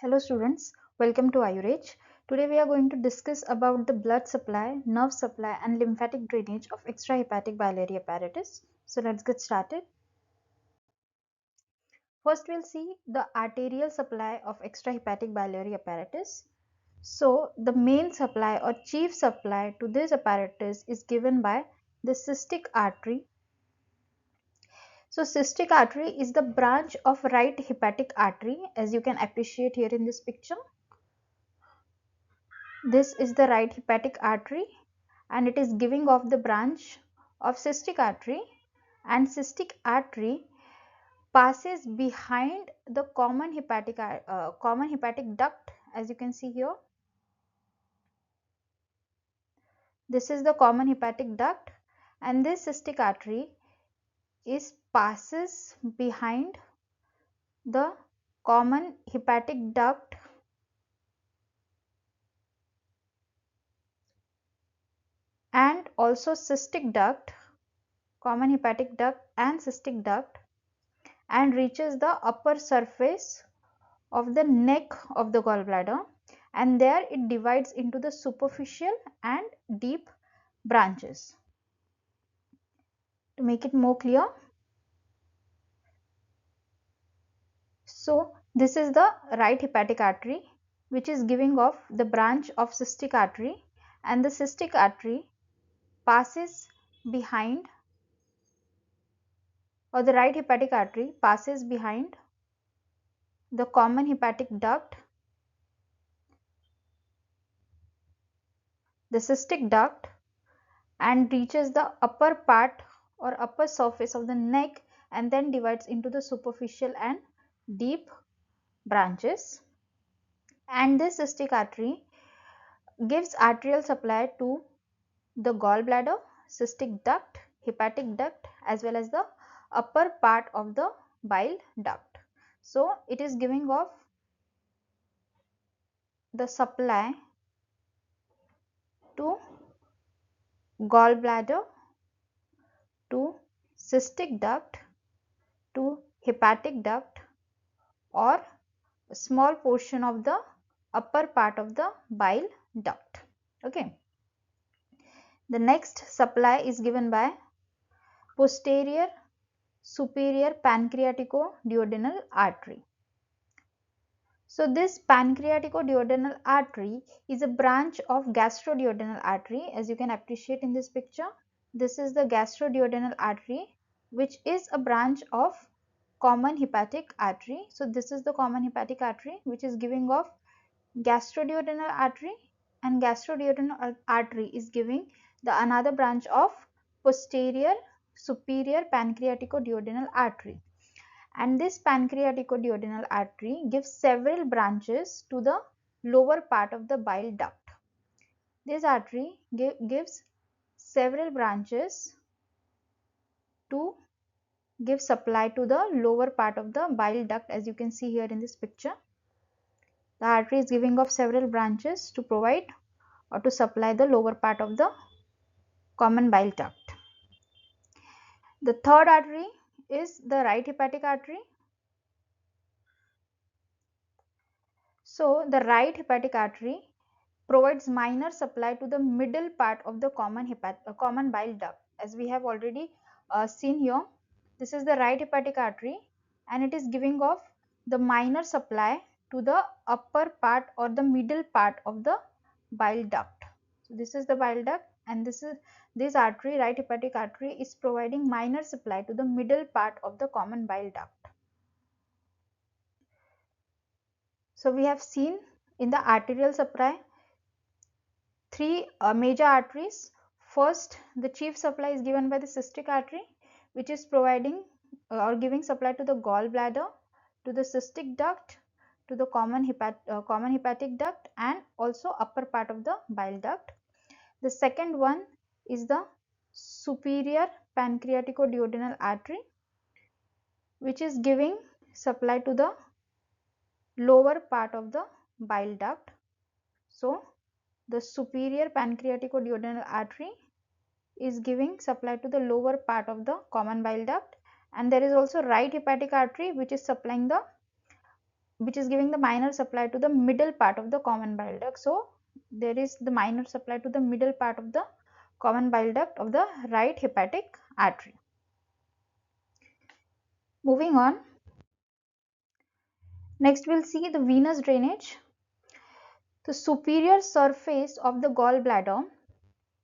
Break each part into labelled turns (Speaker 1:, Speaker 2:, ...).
Speaker 1: Hello students, welcome to Ayurveda. Today we are going to discuss about the blood supply, nerve supply and lymphatic drainage of extra-hepatic biliary apparatus. So let's get started. First we'll see the arterial supply of extra-hepatic biliary apparatus. So the main supply or chief supply to this apparatus is given by the cystic artery. So cystic artery is the branch of right hepatic artery, as you can appreciate here in this picture. This is the right hepatic artery and it is giving off the branch of cystic artery, and cystic artery passes behind the common hepatic duct, as you can see here. This is the common hepatic duct and this cystic artery passes behind the common hepatic duct and also cystic duct, common hepatic duct and cystic duct, and reaches the upper surface of the neck of the gallbladder, and there it divides into the superficial and deep branches. To make it more clear, so this is the right hepatic artery which is giving off the branch of cystic artery, and the cystic artery passes behind, or the right hepatic artery passes behind the common hepatic duct, the cystic duct, and reaches the upper part or upper surface of the neck, and then divides into the superficial and deep branches. And this cystic artery gives arterial supply to the gallbladder, cystic duct, hepatic duct, as well as the upper part of the bile duct. So it is giving off the supply to gallbladder, to cystic duct, to hepatic duct, or a small portion of the upper part of the bile duct. Okay. The next supply is given by posterior superior pancreatico-duodenal artery. So this pancreatico-duodenal artery is a branch of gastro-duodenal artery, as you can appreciate in this picture. This is the gastro-duodenal artery, which is a branch of common hepatic artery. So this is the common hepatic artery which is giving off gastroduodenal artery, and gastroduodenal artery is giving the another branch of posterior superior pancreatico-duodenal artery, and this pancreatico-duodenal artery gives several branches to the lower part of the bile duct. This artery gives several branches to give supply to the lower part of the bile duct, as you can see here in this picture. The artery is giving off several branches to provide or to supply the lower part of the common bile duct. The third artery is the right hepatic artery. So the right hepatic artery provides minor supply to the middle part of the common bile duct, as we have already seen here. This is the right hepatic artery and it is giving off the minor supply to the upper part or the middle part of the bile duct. So this is the bile duct, and this artery, right hepatic artery, is providing minor supply to the middle part of the common bile duct. So we have seen in the arterial supply three major arteries. First, the chief supply is given by the cystic artery, which is providing or giving supply to the gallbladder, to the cystic duct, to the common hepatic duct, and also upper part of the bile duct. The second one is the superior pancreatico-duodenal artery, which is giving supply to the lower part of the bile duct. So the superior pancreatico-duodenal artery is giving supply to the lower part of the common bile duct, and there is also right hepatic artery which is supplying the which is giving the minor supply to the middle part of the common bile duct. So there is the minor supply to the middle part of the common bile duct of the right hepatic artery. Moving on, next we'll see the venous drainage. The superior surface of the gallbladder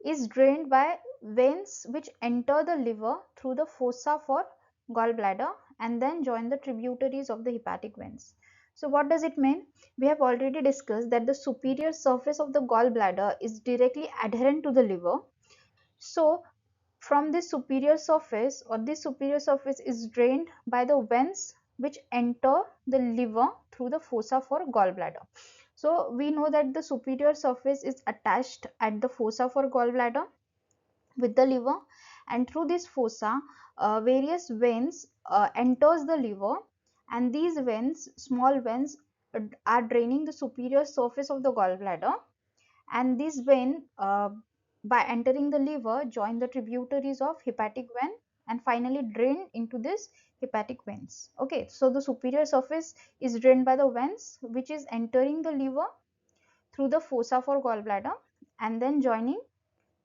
Speaker 1: is drained by veins which enter the liver through the fossa for gallbladder and then join the tributaries of the hepatic veins. So what does it mean? We have already discussed that the superior surface of the gallbladder is directly adherent to the liver. So from this superior surface, or this superior surface is drained by the veins which enter the liver through the fossa for gallbladder. So we know that the superior surface is attached at the fossa for gallbladder with the liver, and through this fossa various veins enters the liver, and these veins, small veins, are draining the superior surface of the gallbladder, and this vein by entering the liver join the tributaries of hepatic vein and finally drain into this hepatic veins. Okay, so the superior surface is drained by the veins which is entering the liver through the fossa for gallbladder and then joining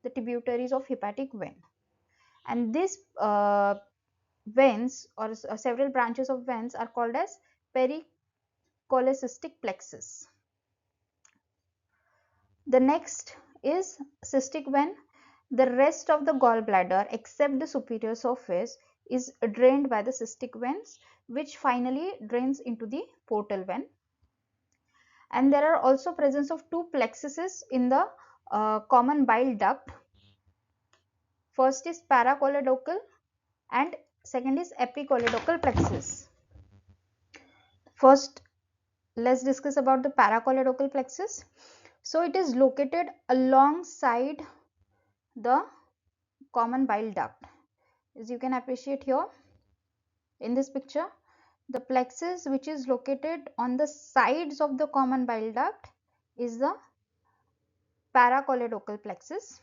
Speaker 1: the tributaries of hepatic vein, and these veins or several branches of veins are called as pericholecystic plexus. The next is cystic vein. The rest of the gallbladder except the superior surface is drained by the cystic veins which finally drains into the portal vein. And there are also presence of two plexuses in the common bile duct. First is paracholedochal and second is epicholedochal plexus. First, let's discuss about the paracholedochal plexus. So it is located alongside the common bile duct. As you can appreciate here in this picture, the plexus which is located on the sides of the common bile duct is the paracholedochal plexus.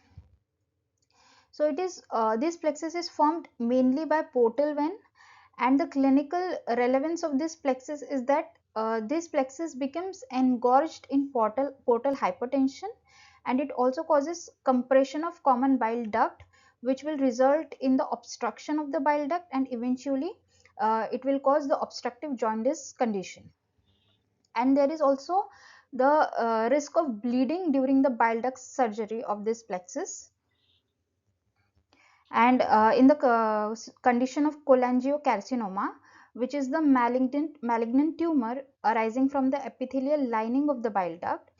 Speaker 1: So it is this plexus is formed mainly by portal vein, and the clinical relevance of this plexus is that this plexus becomes engorged in portal hypertension, and it also causes compression of common bile duct which will result in the obstruction of the bile duct, and eventually it will cause the obstructive jaundice condition. And there is also the risk of bleeding during the bile duct surgery of this plexus. And in the condition of cholangiocarcinoma, which is the malignant tumor arising from the epithelial lining of the bile duct,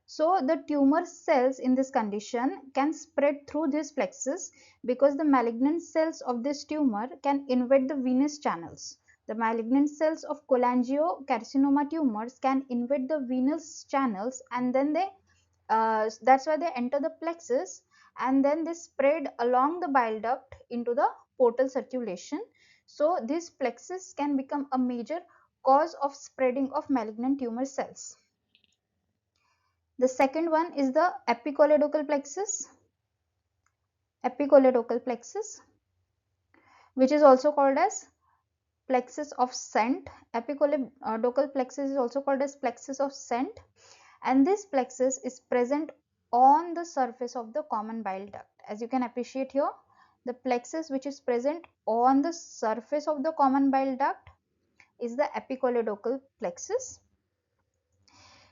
Speaker 1: so the tumor cells in this condition can spread through this plexus because the malignant cells of this tumor can invade the venous channels. The malignant cells of cholangiocarcinoma tumors can invade the venous channels, and then they that's why they enter the plexus, and then they spread along the bile duct into the portal circulation. So this plexus can become a major cause of spreading of malignant tumor cells. The second one is the epicholedochal plexus. Epicholedochal plexus, which is also called as plexus of scent. Epicholedochal plexus is also called as plexus of scent, and this plexus is present on the surface of the common bile duct. As you can appreciate here, the plexus which is present on the surface of the common bile duct is the epicholedochal plexus.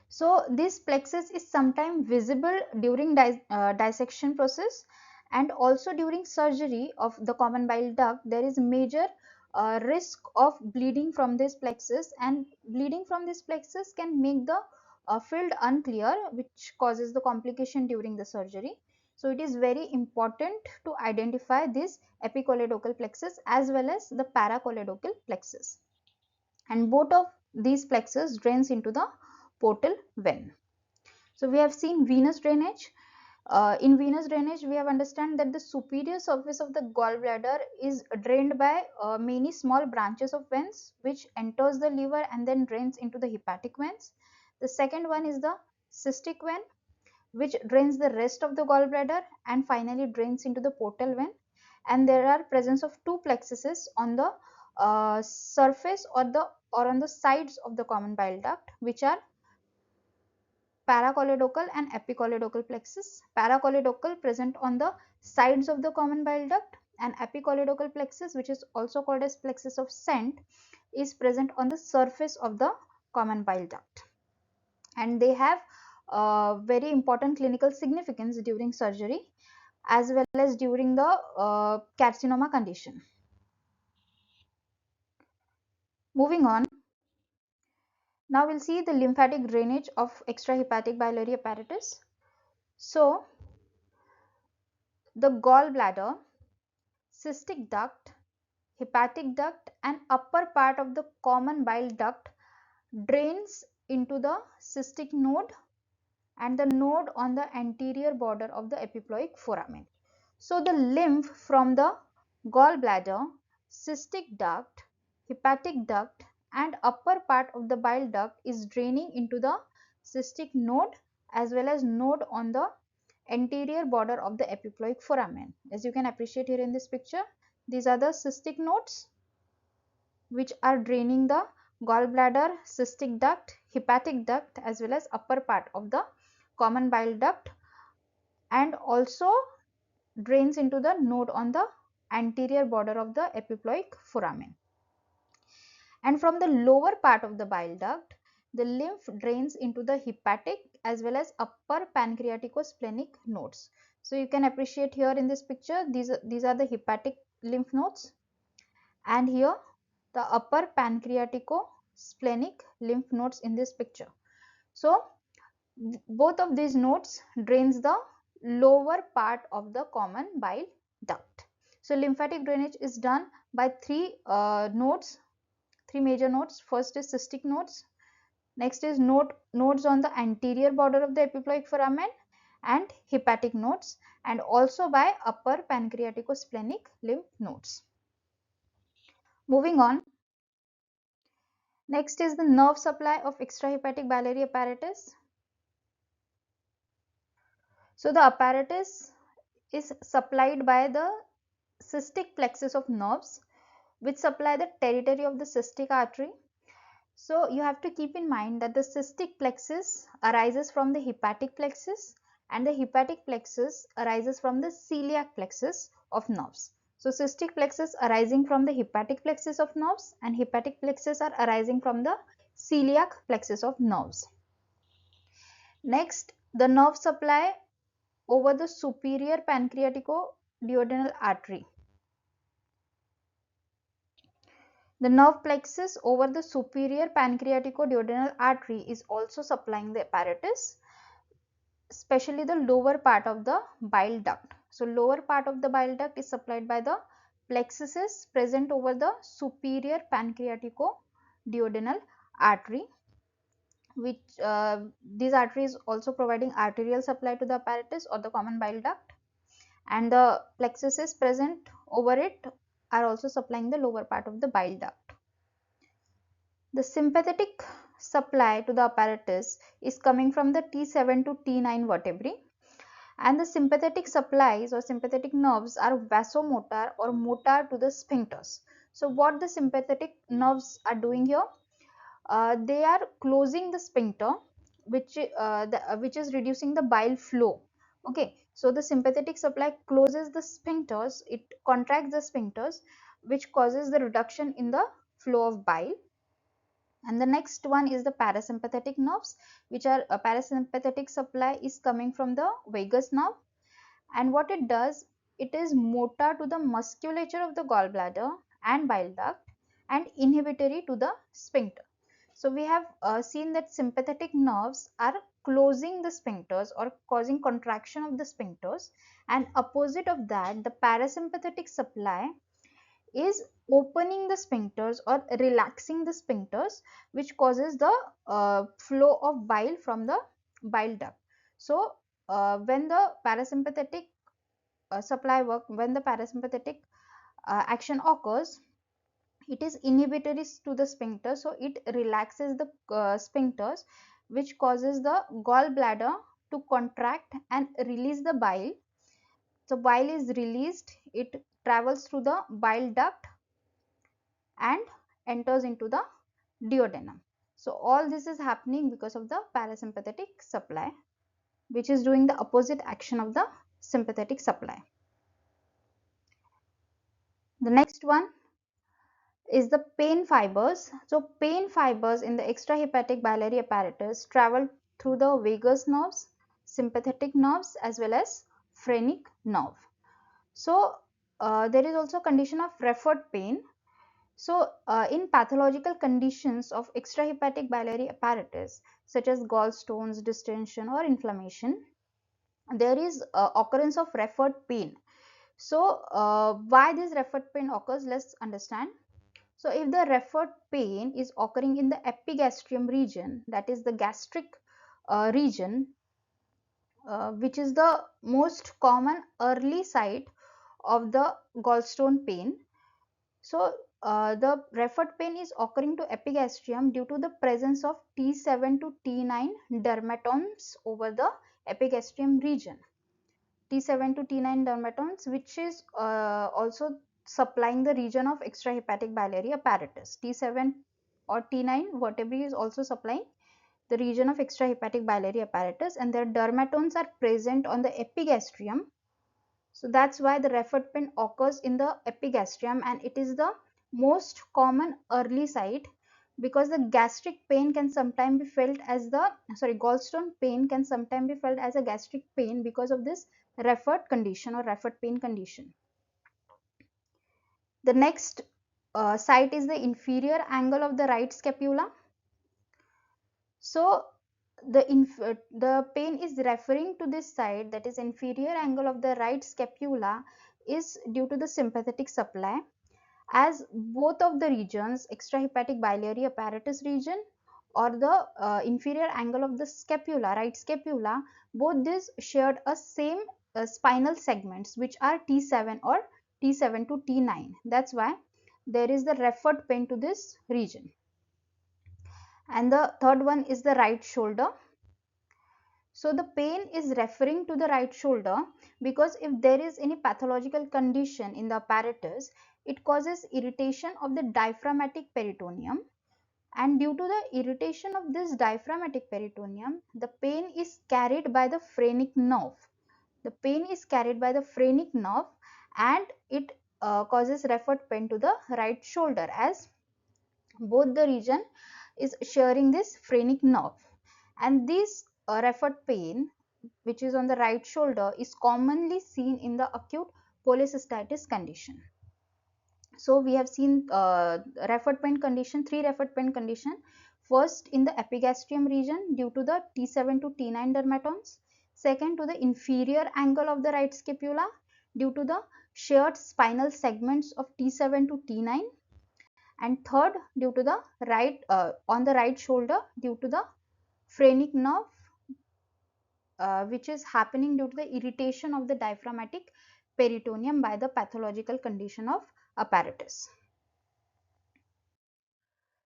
Speaker 1: So this plexus is sometimes visible during dissection process, and also during surgery of the common bile duct there is major risk of bleeding from this plexus, and bleeding from this plexus can make the field unclear, which causes the complication during the surgery. So it is very important to identify this epicholedochal plexus as well as the paracholedochal plexus, and both of these plexus drains into the portal vein. So we have seen venous drainage. In venous drainage, we have understand that the superior surface of the gallbladder is drained by many small branches of veins which enters the liver and then drains into the hepatic veins. The second one is the cystic vein, which drains the rest of the gallbladder and finally drains into the portal vein. And there are presence of two plexuses on the surface or the or on the sides of the common bile duct, which are paracholedochal and epicholedochal plexus. Paracholedochal present on the sides of the common bile duct, and epicholedochal plexus, which is also called as plexus of scent, is present on the surface of the common bile duct, and they have very important clinical significance during surgery as well as during the carcinoma condition. Moving on, now we'll see the lymphatic drainage of extrahepatic biliary apparatus. So, the gallbladder, cystic duct, hepatic duct and upper part of the common bile duct drains into the cystic node and the node on the anterior border of the epiploic foramen. So, the lymph from the gallbladder, cystic duct, hepatic duct and upper part of the bile duct is draining into the cystic node as well as node on the anterior border of the epiploic foramen. As you can appreciate here in this picture, these are the cystic nodes which are draining the gallbladder, cystic duct, hepatic duct as well as upper part of the common bile duct, and also drains into the node on the anterior border of the epiploic foramen. And from the lower part of the bile duct, the lymph drains into the hepatic as well as upper pancreatico-splenic nodes. So you can appreciate here in this picture, these are the hepatic lymph nodes, and here the upper pancreatico-splenic lymph nodes in this picture. So both of these nodes drains the lower part of the common bile duct. So lymphatic drainage is done by three major nodes. First is cystic nodes, next is nodes on the anterior border of the epiploic foramen and hepatic nodes, and also by upper pancreatico-splenic lymph nodes. Moving on, next is the nerve supply of extrahepatic biliary apparatus. So the apparatus is supplied by the cystic plexus of nerves which supply the territory of the cystic artery. So you have to keep in mind that the cystic plexus arises from the hepatic plexus and the hepatic plexus arises from the celiac plexus of nerves. So cystic plexus arising from the hepatic plexus of nerves and hepatic plexus are arising from the celiac plexus of nerves. Next, the nerve supply over the superior pancreatico-duodenal artery. The nerve plexus over the superior pancreatico-duodenal artery is also supplying the apparatus, especially the lower part of the bile duct. So lower part of the bile duct is supplied by the plexuses present over the superior pancreatico-duodenal artery, which these arteries also providing arterial supply to the apparatus or the common bile duct, and the plexuses present over it are also supplying the lower part of the bile duct. The sympathetic supply to the apparatus is coming from the T7 to T9 vertebrae, and the sympathetic supplies or sympathetic nerves are vasomotor or motor to the sphincters. So what the sympathetic nerves are doing here? They are closing the sphincter, which is reducing the bile flow. Okay, so the sympathetic supply closes the sphincters, it contracts the sphincters, which causes the reduction in the flow of bile. And the next one is the parasympathetic nerves, which are parasympathetic supply is coming from the vagus nerve, and what it does, it is motor to the musculature of the gallbladder and bile duct and inhibitory to the sphincter. So we have seen that sympathetic nerves are closing the sphincters or causing contraction of the sphincters, and opposite of that the parasympathetic supply is opening the sphincters or relaxing the sphincters, which causes the flow of bile from the bile duct. So when the parasympathetic when the parasympathetic action occurs, it is inhibitory to the sphincter, so it relaxes the sphincters, which causes the gallbladder to contract and release the bile. So bile is released, it travels through the bile duct and enters into the duodenum. So all this is happening because of the parasympathetic supply, which is doing the opposite action of the sympathetic supply. The next one is the pain fibers. So pain fibers in the extrahepatic biliary apparatus travel through the vagus nerves, sympathetic nerves, as well as phrenic nerve. So there is also condition of referred pain. So in pathological conditions of extrahepatic biliary apparatus such as gallstones, distension or inflammation, there is occurrence of referred pain. So why this referred pain occurs, let's understand. So if the referred pain is occurring in the epigastrium region, that is the gastric region, which is the most common early site of the gallstone pain. So the referred pain is occurring to epigastrium due to the presence of T7 to T9 dermatomes over the epigastrium region. T7 to T9 dermatomes, which is also supplying the region of extrahepatic biliary apparatus. T7 or T9 vertebrae is also supplying the region of extrahepatic biliary apparatus, and their dermatomes are present on the epigastrium. So that's why the referred pain occurs in the epigastrium, and it is the most common early site, because the gastric pain can sometimes be felt as the gallstone pain can sometimes be felt as a gastric pain because of this referred condition or referred pain condition. The next site is the inferior angle of the right scapula. So the pain is referring to this side, that is inferior angle of the right scapula, is due to the sympathetic supply, as both of the regions, extrahepatic biliary apparatus region or the inferior angle of the scapula, right scapula, both these shared a same spinal segments, which are T7 or T7 to T9. That's why there is the referred pain to this region. And the third one is the right shoulder. So the pain is referring to the right shoulder because if there is any pathological condition in the apparatus, it causes irritation of the diaphragmatic peritoneum, and due to the irritation of this diaphragmatic peritoneum, the pain is carried by the phrenic nerve. The pain is carried by the phrenic nerve, and it causes referred pain to the right shoulder, as both the region is sharing this phrenic nerve. And this referred pain, which is on the right shoulder, is commonly seen in the acute cholecystitis condition. So we have seen referred pain condition, three referred pain condition. First, in the epigastrium region due to the T7 to T9 dermatomes. Second, to the inferior angle of the right scapula due to the shared spinal segments of T7 to T9. And third, due to the right on the right shoulder due to the phrenic nerve, which is happening due to the irritation of the diaphragmatic peritoneum by the pathological condition of apparatus.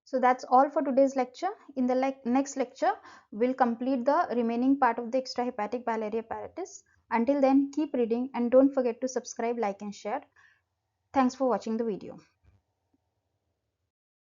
Speaker 1: So that's all for today's lecture. In the next lecture, we'll complete the remaining part of the extrahepatic biliary apparatus. Until then, keep reading and don't forget to subscribe, like and share. Thanks for watching the video.